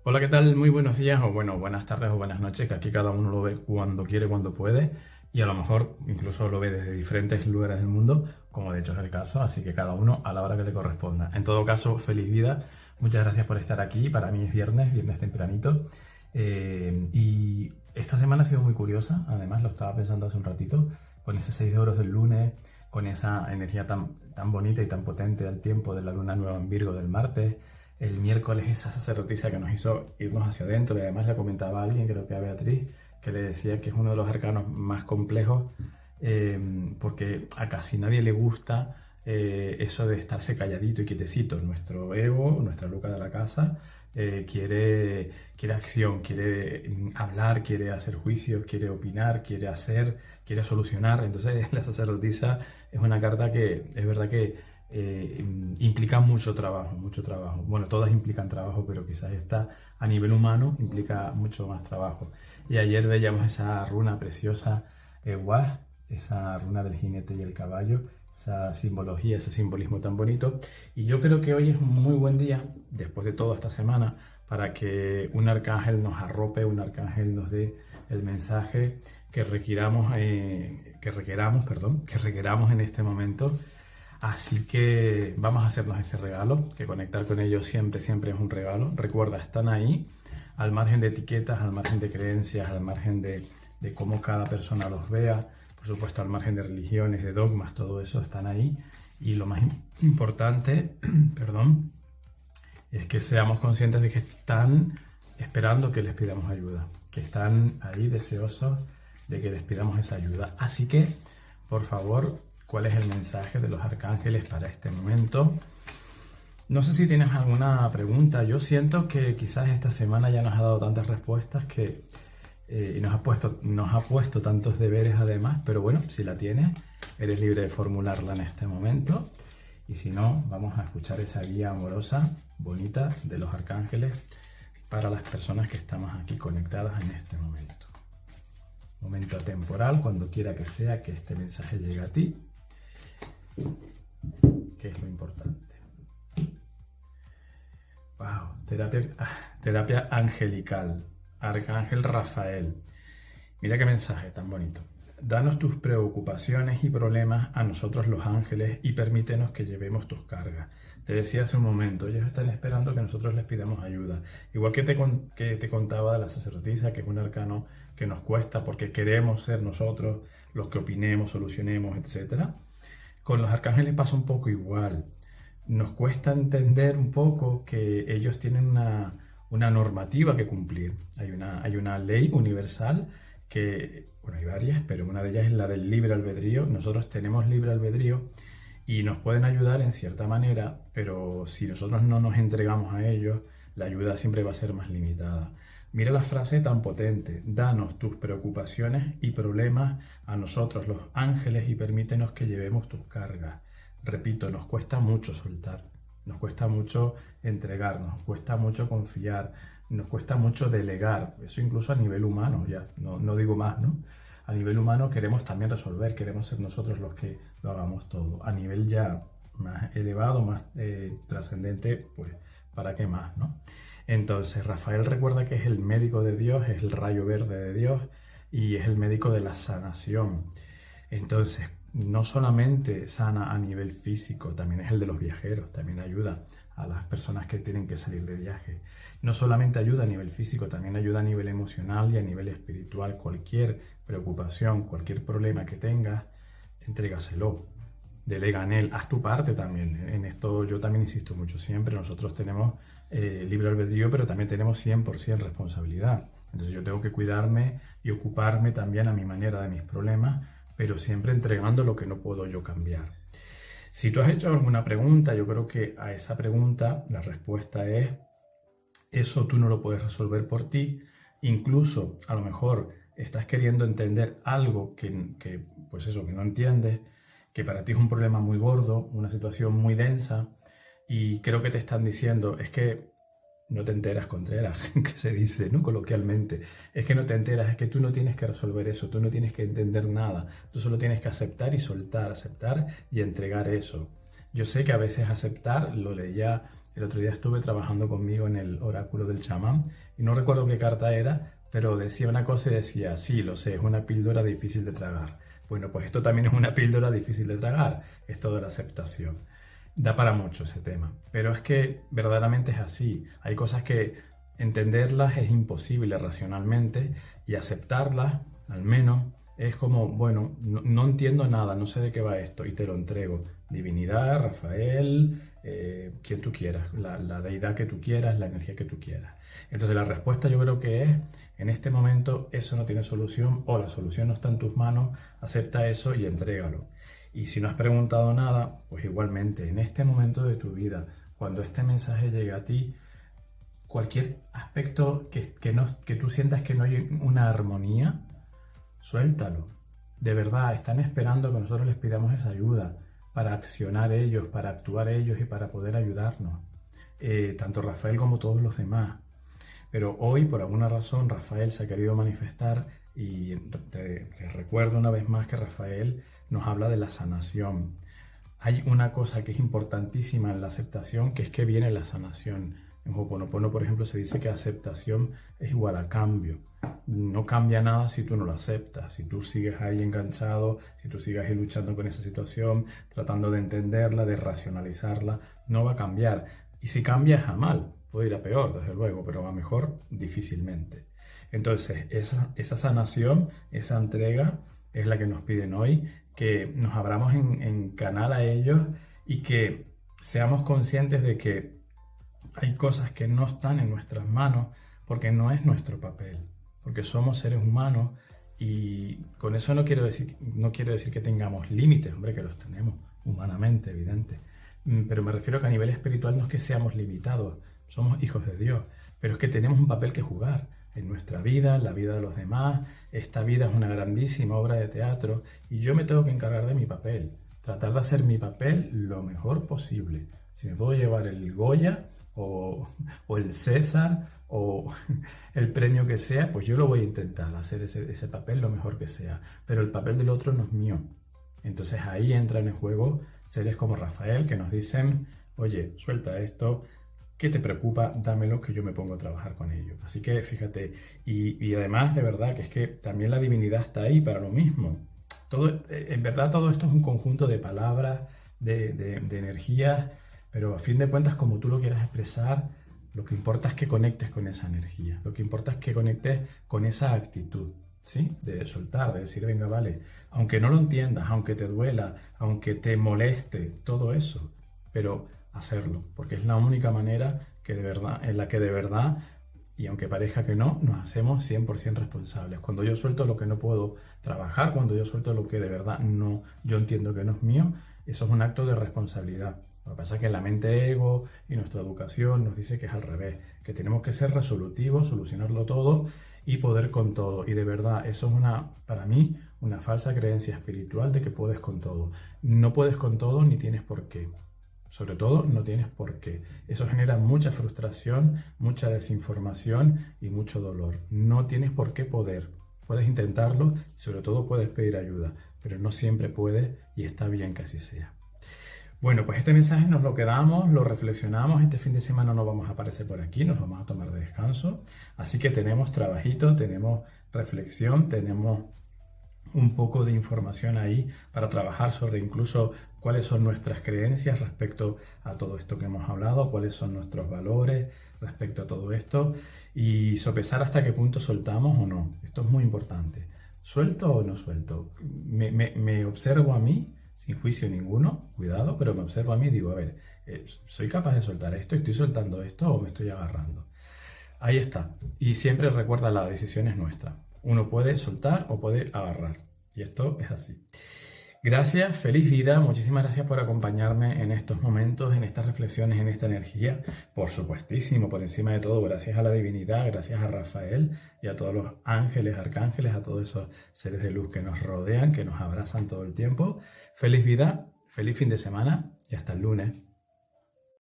Hola, ¿qué tal? Muy buenos días o bueno, buenas tardes o buenas noches, que aquí cada uno lo ve cuando quiere, cuando puede y a lo mejor incluso lo ve desde diferentes lugares del mundo, como de hecho es el caso, así que cada uno a la hora que le corresponda. En todo caso, feliz vida, muchas gracias por estar aquí, para mí es viernes tempranito y esta semana ha sido muy curiosa, además lo estaba pensando hace un ratito, con ese 6 de oros del lunes, con esa energía tan bonita y tan potente del tiempo de la luna nueva en Virgo del martes. El miércoles esa sacerdotisa que nos hizo irnos hacia adentro y además le comentaba a alguien, creo que a Beatriz, que le decía que es uno de los arcanos más complejos porque a casi nadie le gusta eso de estarse calladito y quietecito. Nuestro ego, nuestra loca de la casa, quiere acción, quiere hablar, quiere hacer juicios, quiere opinar, quiere hacer, quiere solucionar. Entonces la sacerdotisa es una carta que es verdad que implica mucho trabajo, mucho trabajo. Bueno, todas implican trabajo, pero quizás esta a nivel humano implica mucho más trabajo. Y ayer veíamos esa runa preciosa, Wah, esa runa del jinete y el caballo, esa simbología, ese simbolismo tan bonito. Y yo creo que hoy es un muy buen día, después de toda esta semana, para que un arcángel nos arrope, un arcángel nos dé el mensaje que requeramos en este momento. Así que vamos a hacernos ese regalo, que conectar con ellos siempre es un regalo. Recuerda, están ahí, al margen de etiquetas, al margen de creencias, al margen de cómo cada persona los vea, por supuesto al margen de religiones, de dogmas, todo eso están ahí. Y lo más importante, perdón, es que seamos conscientes de que están esperando que les pidamos ayuda, que están ahí deseosos de que les pidamos esa ayuda. Así que, por favor, ¿cuál es el mensaje de los arcángeles para este momento? No sé si tienes alguna pregunta. Yo siento que quizás esta semana ya nos ha dado tantas respuestas y nos ha puesto tantos deberes además, pero bueno, si la tienes, eres libre de formularla en este momento. Y si no, vamos a escuchar esa guía amorosa, bonita, de los arcángeles para las personas que estamos aquí conectadas en este momento. Momento atemporal, cuando quiera que sea que este mensaje llegue a ti, que es lo importante. Wow, terapia angelical, Arcángel Rafael. Mira qué mensaje tan bonito. Danos tus preocupaciones y problemas a nosotros los ángeles y permítenos que llevemos tus cargas. Te decía hace un momento, ellos están esperando que nosotros les pidamos ayuda. Igual que te contaba de la sacerdotisa, que es un arcano que nos cuesta porque queremos ser nosotros los que opinemos, solucionemos, etc. Con los arcángeles pasa un poco igual. Nos cuesta entender un poco que ellos tienen una normativa que cumplir. Hay una ley universal que, bueno, hay varias, pero una de ellas es la del libre albedrío. Nosotros tenemos libre albedrío y nos pueden ayudar en cierta manera, pero si nosotros no nos entregamos a ellos, la ayuda siempre va a ser más limitada. Mira la frase tan potente: danos tus preocupaciones y problemas a nosotros los ángeles y permítenos que llevemos tus cargas. Repito, nos cuesta mucho soltar, nos cuesta mucho entregar, nos cuesta mucho confiar, nos cuesta mucho delegar, eso incluso a nivel humano, ya no digo más, ¿no? A nivel humano queremos también resolver, queremos ser nosotros los que lo hagamos todo. A nivel ya más elevado, más trascendente, pues ¿para qué más, no? Entonces, Rafael recuerda que es el médico de Dios, es el rayo verde de Dios y es el médico de la sanación. Entonces, no solamente sana a nivel físico, también es el de los viajeros, también ayuda a las personas que tienen que salir de viaje. No solamente ayuda a nivel físico, también ayuda a nivel emocional y a nivel espiritual. Cualquier preocupación, cualquier problema que tengas, entrégaselo, delega en él, haz tu parte también. En esto yo también insisto mucho siempre, nosotros tenemos libre albedrío, pero también tenemos 100% responsabilidad. Entonces yo tengo que cuidarme y ocuparme también a mi manera de mis problemas, pero siempre entregando lo que no puedo yo cambiar. Si tú has hecho alguna pregunta, yo creo que a esa pregunta la respuesta es: eso tú no lo puedes resolver por ti. Incluso a lo mejor estás queriendo entender algo que no entiendes, que para ti es un problema muy gordo, una situación muy densa, y creo que te están diciendo, es que no te enteras, Contreras, que se dice, ¿no? Coloquialmente. Es que no te enteras, es que tú no tienes que resolver eso, tú no tienes que entender nada, tú solo tienes que aceptar y soltar, aceptar y entregar eso. Yo sé que a veces aceptar, lo leía El otro día estuve trabajando conmigo en el oráculo del chamán y no recuerdo qué carta era, pero decía una cosa y decía, sí, lo sé, es una píldora difícil de tragar. Bueno, pues esto también es una píldora difícil de tragar, esto de la aceptación. Da para mucho ese tema, pero es que verdaderamente es así. Hay cosas que entenderlas es imposible racionalmente y aceptarlas, al menos, es como, bueno, no entiendo nada, no sé de qué va esto y te lo entrego. Divinidad, Rafael, quien tú quieras, la deidad que tú quieras, la energía que tú quieras. Entonces la respuesta yo creo que es, en este momento eso no tiene solución o la solución no está en tus manos, acepta eso y entrégalo. Y si no has preguntado nada, pues igualmente, en este momento de tu vida, cuando este mensaje llegue a ti, cualquier aspecto que tú sientas que no hay una armonía, suéltalo. De verdad, están esperando que nosotros les pidamos esa ayuda para accionar ellos, para actuar ellos y para poder ayudarnos. Tanto Rafael como todos los demás. Pero hoy, por alguna razón, Rafael se ha querido manifestar y te recuerdo una vez más que Rafael nos habla de la sanación. Hay una cosa que es importantísima en la aceptación, que es que viene la sanación. En Ho'oponopono, por ejemplo, se dice que aceptación es igual a cambio. No cambia nada si tú no lo aceptas. Si tú sigues ahí enganchado, si tú sigues ahí luchando con esa situación, tratando de entenderla, de racionalizarla, no va a cambiar. Y si cambia es a mal. Puede ir a peor, desde luego, pero a mejor difícilmente. Entonces, esa sanación, esa entrega, es la que nos piden hoy, que nos abramos en canal a ellos y que seamos conscientes de que hay cosas que no están en nuestras manos porque no es nuestro papel, porque somos seres humanos y con eso no quiero decir que tengamos límites, hombre, que los tenemos humanamente, evidente, pero me refiero a que a nivel espiritual no es que seamos limitados, somos hijos de Dios, pero es que tenemos un papel que jugar en nuestra vida, en la vida de los demás. Esta vida es una grandísima obra de teatro y yo me tengo que encargar de mi papel, tratar de hacer mi papel lo mejor posible. Si me puedo llevar el Goya o el César o el premio que sea, pues yo lo voy a intentar, hacer ese papel lo mejor que sea, pero el papel del otro no es mío. Entonces ahí entran en juego seres como Rafael que nos dicen, oye, suelta esto, ¿qué te preocupa? Dámelo que yo me pongo a trabajar con ello. Así que fíjate, y además de verdad que es que también la divinidad está ahí para lo mismo. En verdad todo esto es un conjunto de palabras, de energías, pero a fin de cuentas como tú lo quieras expresar, lo que importa es que conectes con esa energía, lo que importa es que conectes con esa actitud, ¿sí? De soltar, de decir, venga, vale, aunque no lo entiendas, aunque te duela, aunque te moleste, todo eso, pero hacerlo, porque es la única manera que de verdad, en la que de verdad, y aunque parezca que no, nos hacemos 100% responsables. Cuando yo suelto lo que no puedo trabajar, cuando yo suelto lo que de verdad no, yo entiendo que no es mío, eso es un acto de responsabilidad. Lo que pasa es que la mente ego y nuestra educación nos dice que es al revés, que tenemos que ser resolutivos, solucionarlo todo y poder con todo. Y de verdad, eso es para mí, una falsa creencia espiritual de que puedes con todo. No puedes con todo ni tienes por qué. Sobre todo, no tienes por qué. Eso genera mucha frustración, mucha desinformación y mucho dolor. No tienes por qué poder. Puedes intentarlo y sobre todo puedes pedir ayuda, pero no siempre puedes y está bien que así sea. Bueno, pues este mensaje nos lo quedamos, lo reflexionamos. Este fin de semana no vamos a aparecer por aquí, nos vamos a tomar de descanso. Así que tenemos trabajito, tenemos reflexión, tenemos un poco de información ahí para trabajar sobre incluso cuáles son nuestras creencias respecto a todo esto que hemos hablado, cuáles son nuestros valores respecto a todo esto y sopesar hasta qué punto soltamos o no. Esto es muy importante. ¿Suelto o no suelto? Me observo a mí sin juicio ninguno, cuidado, pero me observo a mí y digo, a ver, ¿soy capaz de soltar esto? ¿Estoy soltando esto o me estoy agarrando? Ahí está. Y siempre recuerda, la decisión es nuestra. Uno puede soltar o puede agarrar. Y esto es así. Gracias, feliz vida. Muchísimas gracias por acompañarme en estos momentos, en estas reflexiones, en esta energía. Por supuestísimo, por encima de todo, gracias a la divinidad, gracias a Rafael y a todos los ángeles, arcángeles, a todos esos seres de luz que nos rodean, que nos abrazan todo el tiempo. Feliz vida, feliz fin de semana y hasta el lunes.